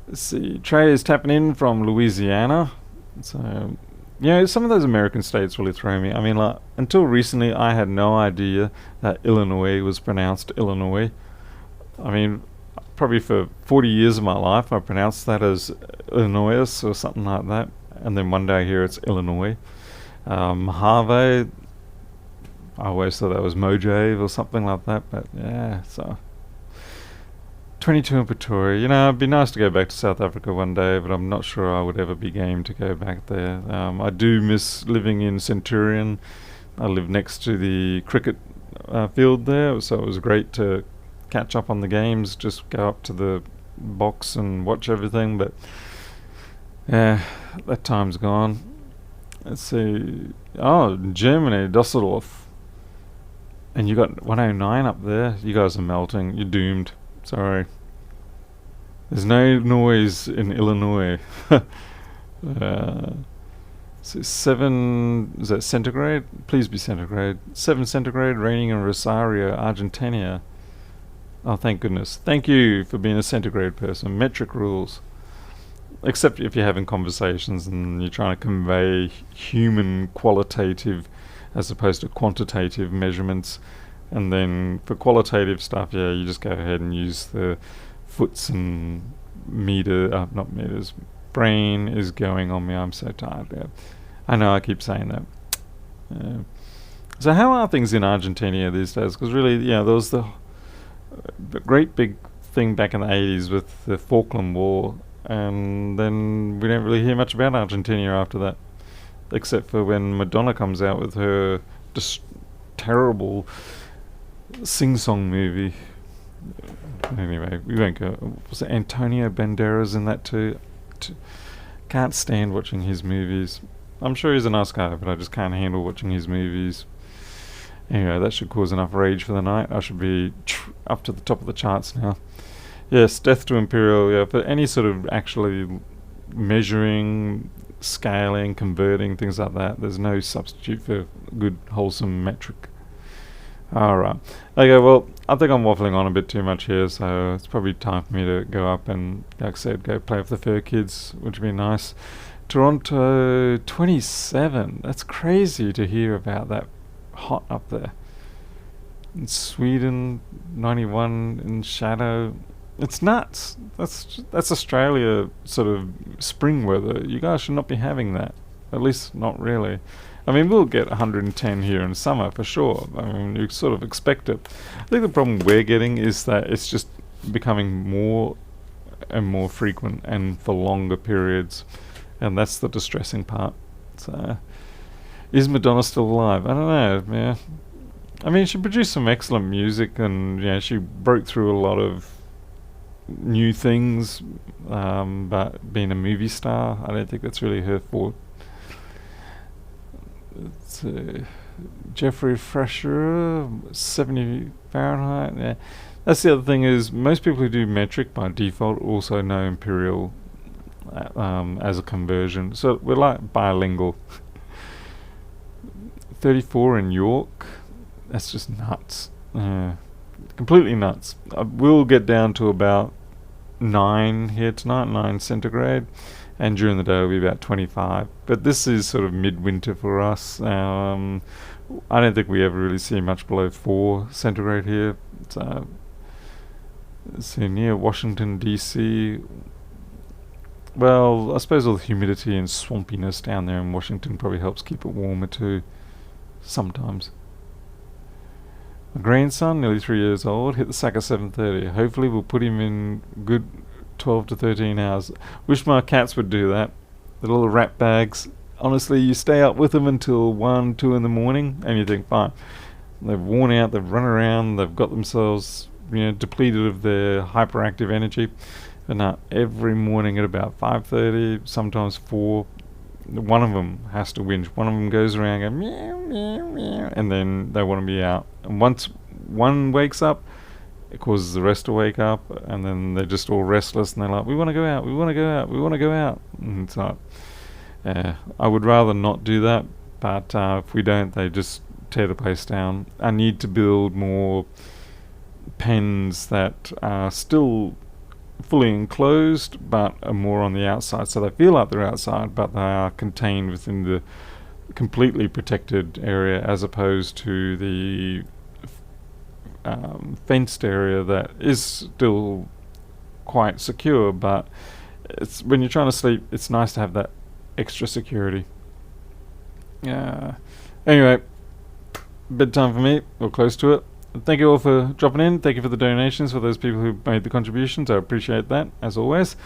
let's see. Trey is tapping in from Louisiana. So, some of those American states really throw me. I mean, like, until recently, I had no idea that Illinois was pronounced Illinois. I mean, probably for 40 years of my life, I pronounced that as Illinois or something like that. And then one day I hear it's Illinois. Mojave, I always thought that was Mojave or something like that. But yeah, so 22 in Pretoria. It'd be nice to go back to South Africa one day, but I'm not sure I would ever be game to go back there. I do miss living in Centurion. I live next to the cricket field there, so it was great to catch up on the games, just go up to the box and watch everything, but yeah, that time's gone. Let's see. Oh, Germany, Dusseldorf. And you got 109 up there. You guys are melting. You're doomed. Sorry. There's no noise in Illinois. So 7, is that centigrade? Please be centigrade. 7 centigrade, raining in Rosario, Argentina. Oh, thank goodness. Thank you for being a centigrade person. Metric rules. Except if you're having conversations and you're trying to convey human qualitative as opposed to quantitative measurements. And then for qualitative stuff, you just go ahead and use the foots and not meters. Brain is going on me. I'm so tired. Yeah. I know I keep saying that. So how are things in Argentina these days? Because really, yeah, there was the great big thing back in the 80s with the Falkland War, and then we don't really hear much about Argentina after that, except for when Madonna comes out with her just terrible sing-song movie. Anyway, we won't go. Was it Antonio Banderas in that too? Can't stand watching his movies. I'm sure he's a nice guy, but I just can't handle watching his movies. Anyway, that should cause enough rage for the night. I should be up to the top of the charts now. Yes, Death to Imperial, yeah, for any sort of actually measuring, scaling, converting, things like that, there's no substitute for good, wholesome metric. Alright. Okay, well, I think I'm waffling on a bit too much here, so it's probably time for me to go up and, like I said, go play with the fur kids, which would be nice. Toronto 27. That's crazy to hear about that hot up there. In Sweden 91 in shadow. It's nuts. That's Australia sort of spring weather. You guys should not be having that. At least not really. I mean, we'll get 110 here in summer for sure. I mean, you sort of expect it. I think the problem we're getting is that it's just becoming more and more frequent and for longer periods. And that's the distressing part. So, is Madonna still alive? I don't know. Yeah, I mean, she produced some excellent music, and yeah, she broke through a lot of new things. But being a movie star, I don't think that's really her forte. It's Jeffrey Fresher, 70 Fahrenheit. Yeah, that's the other thing is most people who do metric by default also know imperial as a conversion. So we're like bilingual. 34 in York. That's just nuts. Completely nuts. We'll get down to about 9 here tonight, 9 centigrade. And during the day it'll be about 25. But this is sort of midwinter for us. I don't think we ever really see much below 4 centigrade here. So, let's see, near Washington, D.C. Well, I suppose all the humidity and swampiness down there in Washington probably helps keep it warmer too. Sometimes. My grandson, nearly 3 years old, hit the sack at 7:30. Hopefully we'll put him in good 12 to 13 hours. Wish my cats would do that. The little rat bags. Honestly, you stay up with them until 1, 2 in the morning and you think, fine. They've worn out, they've run around, they've got themselves, depleted of their hyperactive energy. And now every morning at about 5:30, sometimes 4, one of them has to whinge. One of them goes around going meow, meow, meow, and then they want to be out. And once one wakes up, it causes the rest to wake up, and then they're just all restless, and they're like, we want to go out, we want to go out, we want to go out. And it's like, I would rather not do that, but if we don't, they just tear the place down. I need to build more pens that are still fully enclosed but are more on the outside, so they feel like they're outside but they are contained within the completely protected area, as opposed to the fenced area that is still quite secure, but it's when you're trying to sleep, it's nice to have that extra security. Anyway, bedtime for me, or close to it. Thank you all for dropping in. Thank you for the donations for those people who made the contributions. I appreciate that, as always.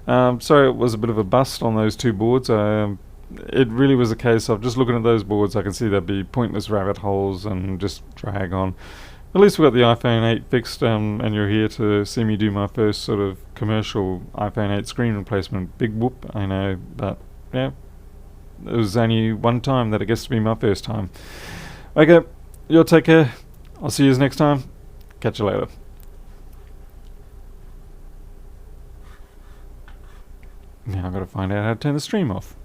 Sorry it was a bit of a bust on those 2 boards. It really was a case of just looking at those boards, I can see there'd be pointless rabbit holes and just drag on. At least we got the iPhone 8 fixed, and you're here to see me do my first sort of commercial iPhone 8 screen replacement. Big whoop, I know, but yeah, it was only one time that it gets to be my first time. Okay, you'll take care. I'll see you next time. Catch you later. Now I've got to find out how to turn the stream off.